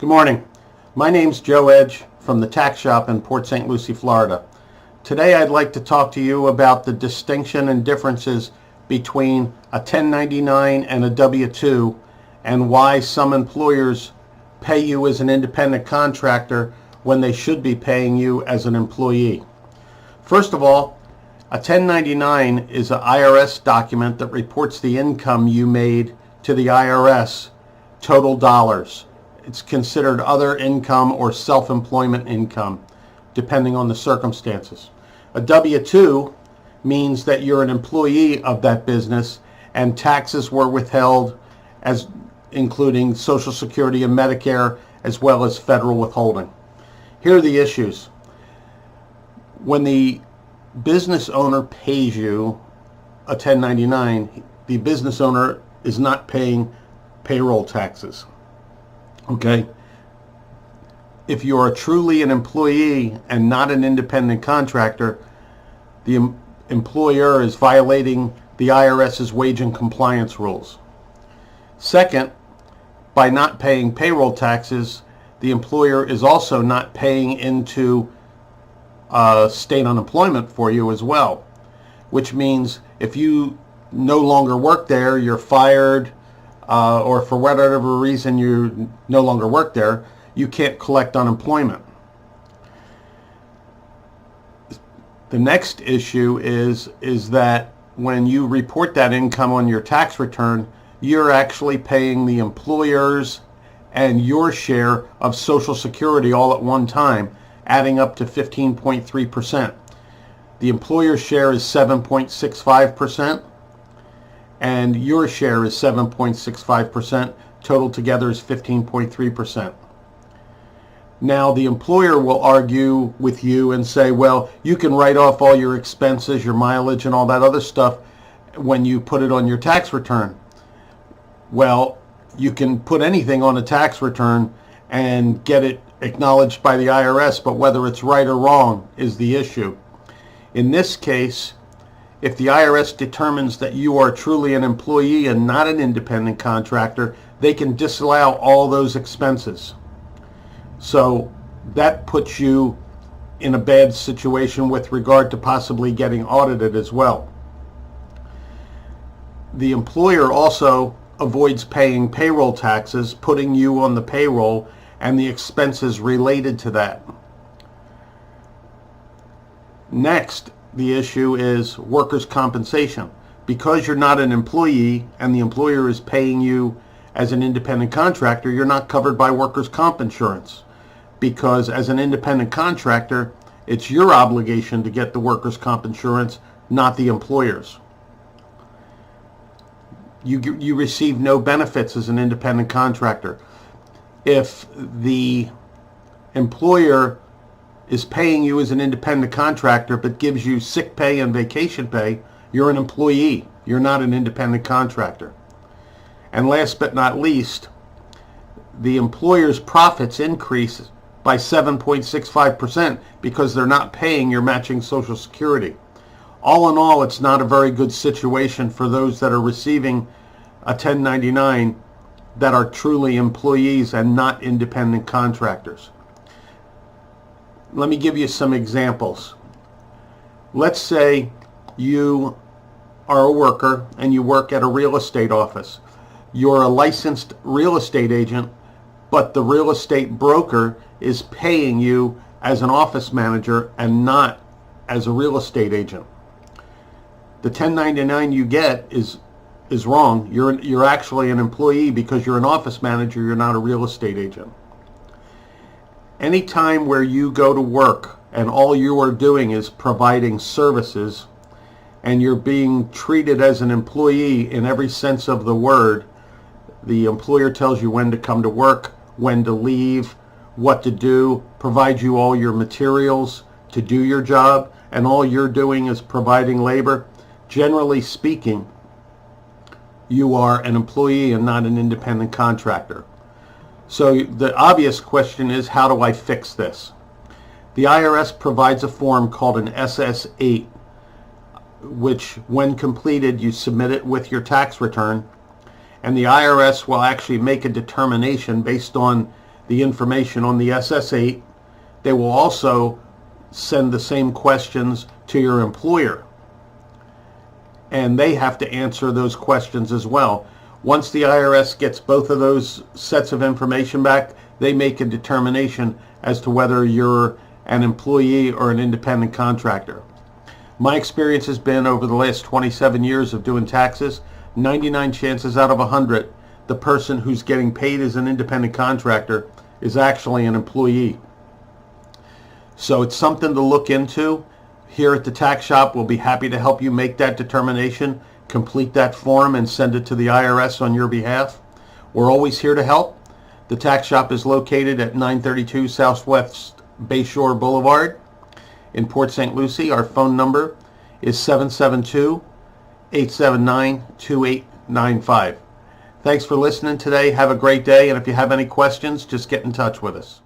Good morning. My name's Joe Edge from the Tax Shop in Port St. Lucie, Florida. Today I'd like to talk to you about the distinction and differences between a 1099 and a W-2 and why some employers pay you as an independent contractor when they should be paying you as an employee. First of all, a 1099 is an IRS document that reports the income you made to the IRS, total dollars. It's considered other income or self-employment income, depending on the circumstances. A W-2 means that you're an employee of that business and taxes were withheld, as including Social Security and Medicare, as well as federal withholding. Here are the issues. When the business owner pays you a 1099, the business owner is not paying payroll taxes. Okay? If you are truly an employee and not an independent contractor, the employer is violating the IRS's wage and compliance rules. Second, by not paying payroll taxes, the employer is also not paying into state unemployment for you as well, which means if you no longer work there, you're fired, or for whatever reason you no longer work there, you can't collect unemployment. The next issue is that when you report that income on your tax return, you're actually paying the employers and your share of Social Security all at one time, adding up to 15.3%. The employer's share is 7.65%. and your share is 7.65%. Total together is 15.3%. Now the employer will argue with you and say, well, you can write off all your expenses, your mileage and all that other stuff when you put it on your tax return. Well, you can put anything on a tax return and get it acknowledged by the IRS, but whether it's right or wrong is the issue. In this case, if the IRS determines that you are truly an employee and not an independent contractor, they can disallow all those expenses. So that puts you in a bad situation with regard to possibly getting audited as well. The employer also avoids paying payroll taxes, putting you on the payroll and the expenses related to that. Next, the issue is workers' compensation. Because you're not an employee and the employer is paying you as an independent contractor, you're not covered by workers' comp insurance. Because as an independent contractor, it's your obligation to get the workers' comp insurance, not the employer's. You receive no benefits as an independent contractor. If the employer is paying you as an independent contractor but gives you sick pay and vacation pay, you're an employee. You're not an independent contractor. And last but not least, the employer's profits increase by 7.65% because they're not paying your matching Social Security. All in all, it's not a very good situation for those that are receiving a 1099 that are truly employees and not independent contractors. Let me give you some examples. Let's say you are a worker and you work at a real estate office. You're a licensed real estate agent, but the real estate broker is paying you as an office manager and not as a real estate agent. The 1099 you get is wrong. You're actually an employee because you're an office manager, you're not a real estate agent. Any time where you go to work and all you are doing is providing services and you're being treated as an employee in every sense of the word, the employer tells you when to come to work, when to leave, what to do, provides you all your materials to do your job, and all you're doing is providing labor. Generally speaking, you are an employee and not an independent contractor. So the obvious question is, how do I fix this? The IRS provides a form called an SS-8, which when completed you submit it with your tax return, and the IRS will actually make a determination based on the information on the SS8. They will also send the same questions to your employer, and they have to answer those questions as well. Once the IRS gets both of those sets of information back, they make a determination as to whether you're an employee or an independent contractor. My experience has been, over the last 27 years of doing taxes, 99 chances out of 100, the person who's getting paid as an independent contractor is actually an employee. So it's something to look into. Here at the Tax Shop, we'll be happy to help you make that determination, complete that form, and send it to the IRS on your behalf. We're always here to help. The Tax Shop is located at 932 Southwest Bayshore Boulevard in Port St. Lucie. Our phone number is 772-879-2895. Thanks for listening today. Have a great day, and if you have any questions, just get in touch with us.